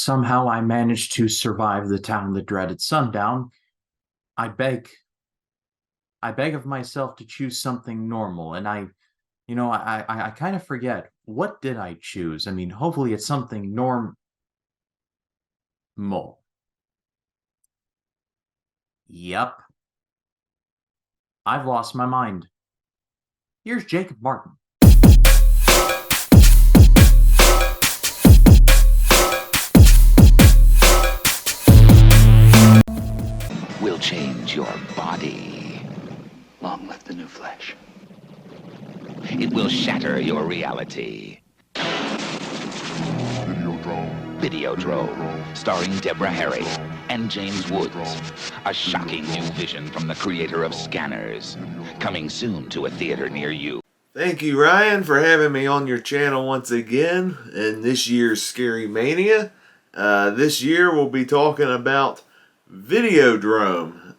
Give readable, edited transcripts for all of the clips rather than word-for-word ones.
somehow I managed to survive the town that dreaded sundown, I beg, I beg of myself to choose something normal. And I kind of forget, what did I choose? I mean, hopefully it's something normal. Yep, I've lost my mind. Here's Jacob Martin. Will change your body. Long live the new flesh. It will shatter your reality. Videodrome, starring Deborah Harry and James Woods. A shocking new vision from the creator of Scanners. Coming soon to a theater near you. Thank you, Ryan, for having me on your channel once again in this year's ScaryMania. This year we'll be talking about Videodrome,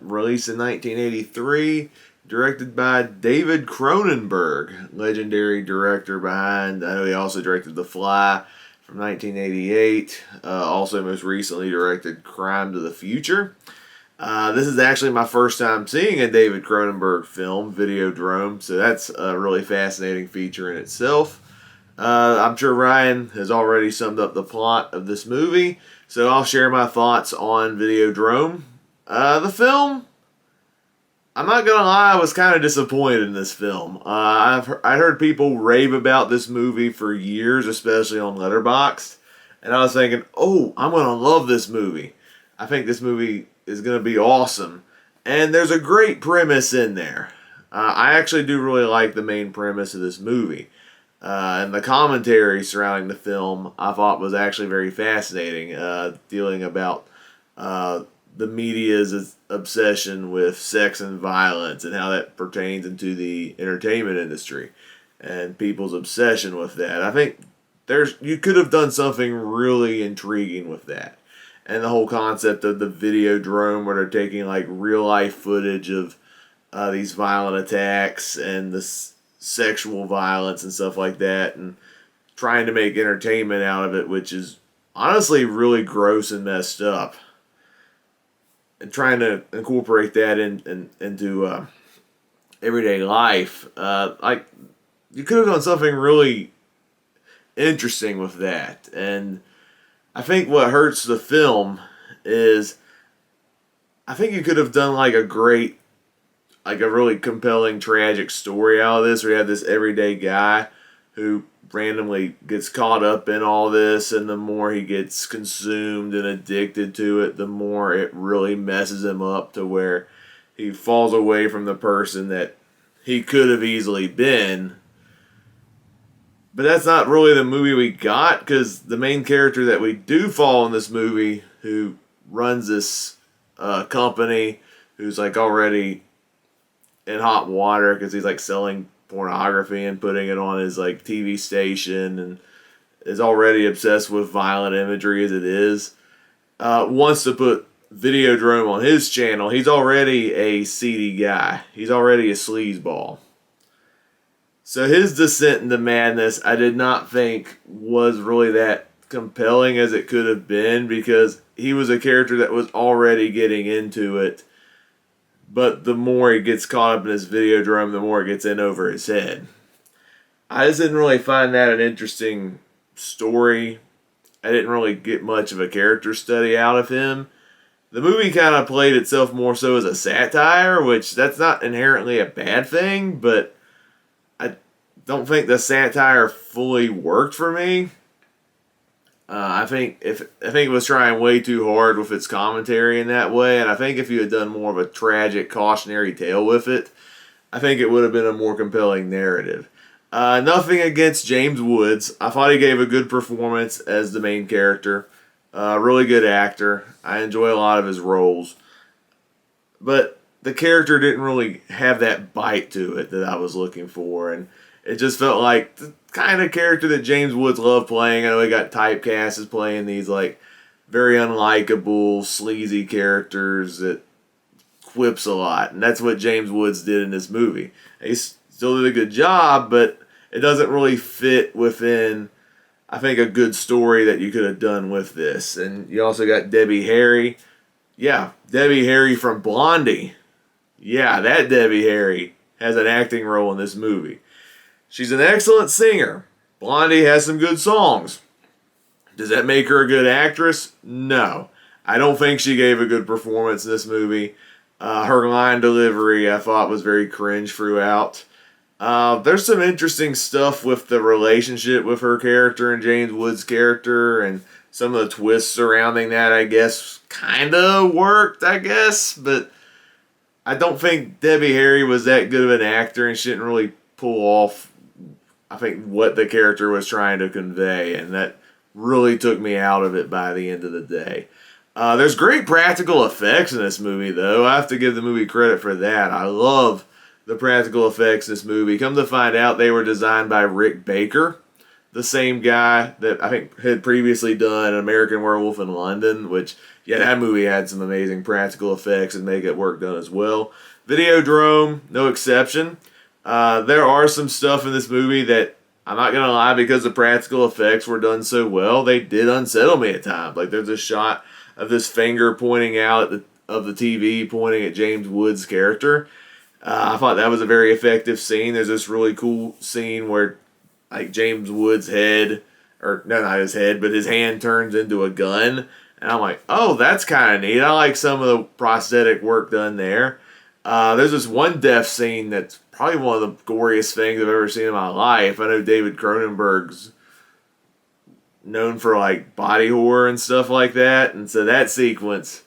released in 1983, directed by David Cronenberg, legendary director behind, I know he also directed The Fly from 1988, also most recently directed Crime to the Future. This is actually my first time seeing a David Cronenberg film, Videodrome, so that's a really fascinating feature in itself. I'm sure Ryan has already summed up the plot of this movie, so I'll share my thoughts on Videodrome. The film, I'm not gonna lie, I was kind of disappointed in this film. I heard people rave about this movie for years, especially on Letterboxd, and I was thinking, oh, I'm gonna love this movie. I think this movie is gonna be awesome, and there's a great premise in there. I actually do really like the main premise of this movie. And the commentary surrounding the film I thought was actually very fascinating, dealing about the media's obsession with sex and violence and how that pertains into the entertainment industry and people's obsession with that. I think you could have done something really intriguing with that. And the whole concept of the Videodrome, where they're taking like real life footage of these violent attacks and the sexual violence and stuff like that, and trying to make entertainment out of it, which is honestly really gross and messed up, and trying to incorporate that into everyday life. Like, you could have done something really interesting with that. And I think what hurts the film is I think you could have done like a really compelling, tragic story out of this, where you have this everyday guy who randomly gets caught up in all this, and the more he gets consumed and addicted to it, the more it really messes him up to where he falls away from the person that he could have easily been. But that's not really the movie we got, because the main character that we do follow in this movie, who runs this company, who's like already in hot water because he's like selling pornography and putting it on his like TV station, and is already obsessed with violent imagery as it is, wants to put Videodrome on his channel. He's already a seedy guy. He's already a sleazeball. So his descent into madness, I did not think was really that compelling as it could have been, because he was a character that was already getting into it. But the more he gets caught up in his Videodrome, the more it gets in over his head. I just didn't really find that an interesting story. I didn't really get much of a character study out of him. The movie kind of played itself more so as a satire, which that's not inherently a bad thing, but I don't think the satire fully worked for me. I think it was trying way too hard with its commentary in that way, and I think if you had done more of a tragic cautionary tale with it, I think it would have been a more compelling narrative. Nothing against James Woods. I thought he gave a good performance as the main character. Really good actor. I enjoy a lot of his roles. But the character didn't really have that bite to it that I was looking for, and it just felt like the kind of character that James Woods loved playing. I know he got typecast as playing these like very unlikable, sleazy characters that quips a lot, and that's what James Woods did in this movie. He still did a good job, but it doesn't really fit within I think, a good story that you could have done with this. And you also got Debbie Harry. Yeah, Debbie Harry from Blondie. Yeah, that Debbie Harry has an acting role in this movie. She's an excellent singer. Blondie has some good songs. Does that make her a good actress? No. I don't think she gave a good performance in this movie. Her line delivery, I thought, was very cringe throughout. There's some interesting stuff with the relationship with her character and James Woods' character, and some of the twists surrounding that, I guess, kind of worked, I guess. But I don't think Debbie Harry was that good of an actor, and she didn't really pull off, I think, what the character was trying to convey, and that really took me out of it by the end of the day. There's great practical effects in this movie, though. I have to give the movie credit for that. I love the practical effects in this movie. Come to find out, they were designed by Rick Baker, the same guy that I think had previously done American Werewolf in London, which, yeah, that movie had some amazing practical effects and makeup work done as well. Videodrome, no exception. There are some stuff in this movie that, I'm not going to lie, because the practical effects were done so well, they did unsettle me at times. Like, there's a shot of this finger pointing out of the TV, pointing at James Woods' character. I thought that was a very effective scene. There's this really cool scene where, like, James Woods' head, or no, not his head, but his hand turns into a gun. And I'm like, oh, that's kind of neat. I like some of the prosthetic work done there. There's this one death scene that's probably one of the goriest things I've ever seen in my life. I know David Cronenberg's known for, like, body horror and stuff like that. And so that sequence,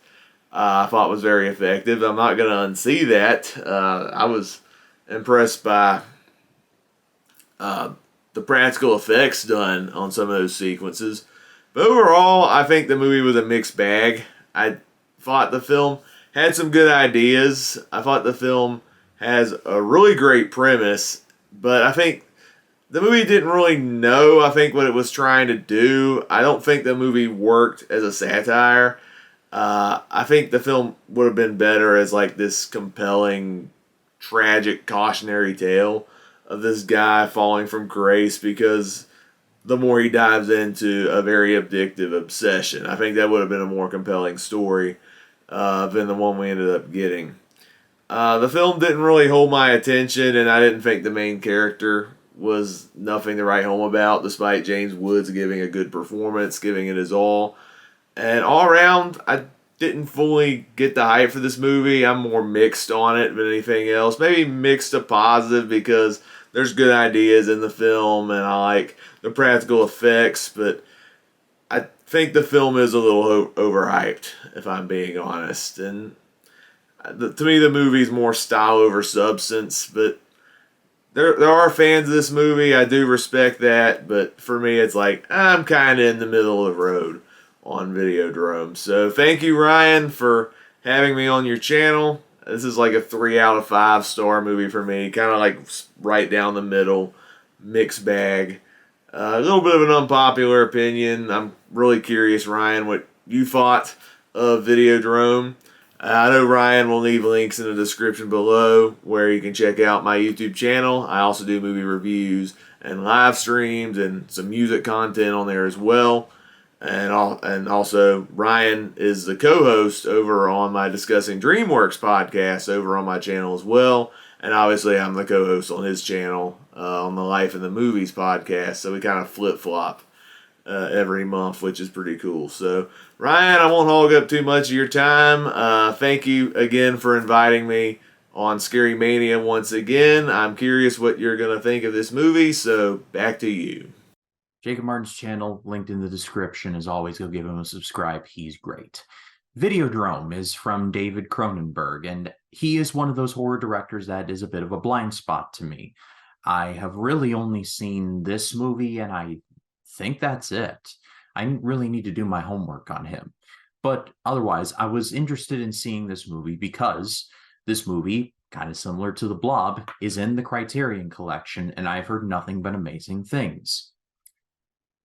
I thought was very effective. I'm not going to unsee that. I was impressed by the practical effects done on some of those sequences. But overall, I think the movie was a mixed bag. I thought the film had some good ideas. I thought the film has a really great premise, but I think the movie didn't really know, I think, what it was trying to do. I don't think the movie worked as a satire. I think the film would have been better as, like, this compelling, tragic, cautionary tale of this guy falling from grace because the more he dives into a very addictive obsession. I think that would have been a more compelling story than the one we ended up getting. The film didn't really hold my attention, and I didn't think the main character was nothing to write home about, despite James Woods giving a good performance, giving it his all. And all around, I didn't fully get the hype for this movie. I'm more mixed on it than anything else. Maybe mixed to positive because there's good ideas in the film, and I like the practical effects, but I think the film is a little overhyped, if I'm being honest. And to me, the movie's more style over substance, but there are fans of this movie. I do respect that, but for me, it's like, I'm kind of in the middle of the road on Videodrome. So thank you, Ryan, for having me on your channel. This is like a 3 out of 5 star movie for me. Kind of like right down the middle, mixed bag. A little bit of an unpopular opinion. I'm really curious, Ryan, what you thought of Videodrome. I know Ryan will leave links in the description below where you can check out my YouTube channel. I also do movie reviews and live streams and some music content on there as well. And also, Ryan is the co-host over on my Discussing DreamWorks podcast over on my channel as well. And obviously, I'm the co-host on his channel on the Life in the Movies podcast. So we kind of flip-flop every month, which is pretty cool. So, Ryan, I won't hog up too much of your time. Thank you again for inviting me on ScaryMania once again. I'm curious what you're going to think of this movie, so back to you. Jacob Martin's channel, linked in the description. As always, go give him a subscribe. He's great. Videodrome is from David Cronenberg, and he is one of those horror directors that is a bit of a blind spot to me. I have really only seen this movie, and I think that's it. I really need to do my homework on him. But otherwise, I was interested in seeing this movie because this movie, kind of similar to The Blob, is in the Criterion Collection, and I've heard nothing but amazing things.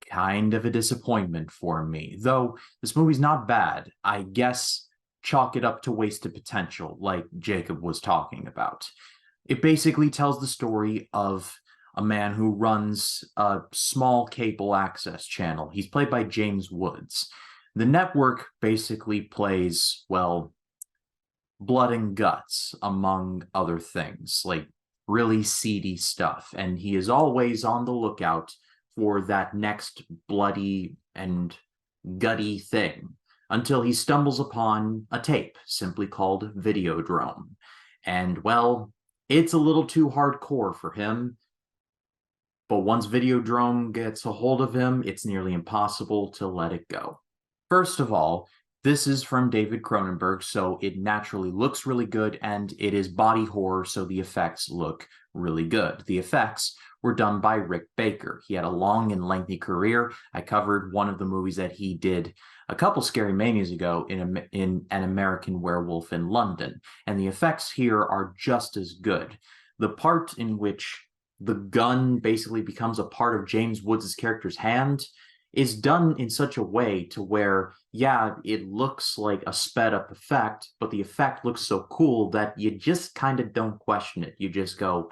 Kind of a disappointment for me, though this movie's not bad. I guess chalk it up to wasted potential, like Jacob was talking about. It basically tells the story of a man who runs a small cable access channel. He's played by James Woods. The network basically plays, well, blood and guts, among other things, like really seedy stuff. And he is always on the lookout for that next bloody and gutty thing until he stumbles upon a tape simply called Videodrome. And, well, it's a little too hardcore for him. But once Videodrome gets a hold of him, it's nearly impossible to let it go. First of all, this is from David Cronenberg, so it naturally looks really good, and it is body horror, so the effects look really good. The effects were done by Rick Baker. He had a long and lengthy career. I covered one of the movies that he did a couple Scary Manias ago in An American Werewolf in London, and the effects here are just as good. The part in which the gun basically becomes a part of James Woods' character's hand is done in such a way to where, yeah, it looks like a sped up effect, but the effect looks so cool that you just kind of don't question it. You just go,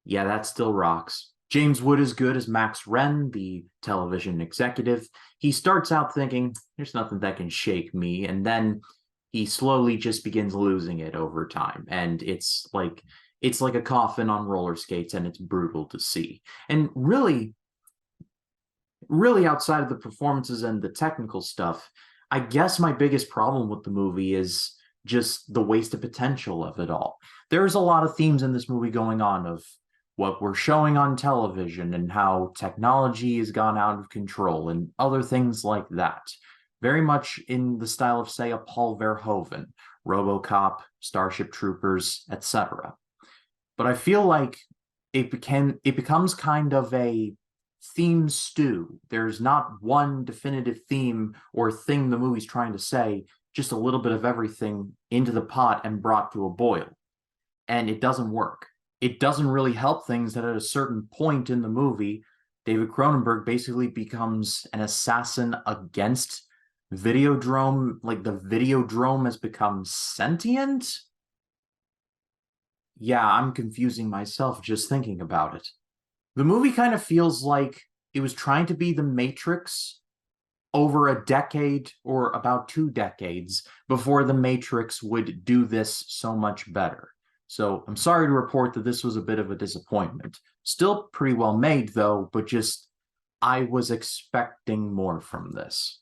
yeah, that still rocks. James Wood is good as Max Wren, the television executive. He starts out thinking, there's nothing that can shake me, and then he slowly just begins losing it over time. And it's like a coffin on roller skates, and it's brutal to see. And really outside of the performances and the technical stuff, I guess my biggest problem with the movie is just the wasted potential of it all. There's a lot of themes in this movie going on of what we're showing on television and how technology has gone out of control and other things like that. Very much in the style of, say, a Paul Verhoeven, RoboCop, Starship Troopers, etc. But I feel like it becomes kind of a theme stew. There's not one definitive theme or thing the movie's trying to say, just a little bit of everything into the pot and brought to a boil. And it doesn't work. It doesn't really help things that at a certain point in the movie, David Cronenberg basically becomes an assassin against Videodrome. Like, the Videodrome has become sentient? Yeah, I'm confusing myself just thinking about it. The movie kind of feels like it was trying to be The Matrix over a decade or about 2 decades before The Matrix would do this so much better. So I'm sorry to report that this was a bit of a disappointment. Still pretty well made, though, but just I was expecting more from this.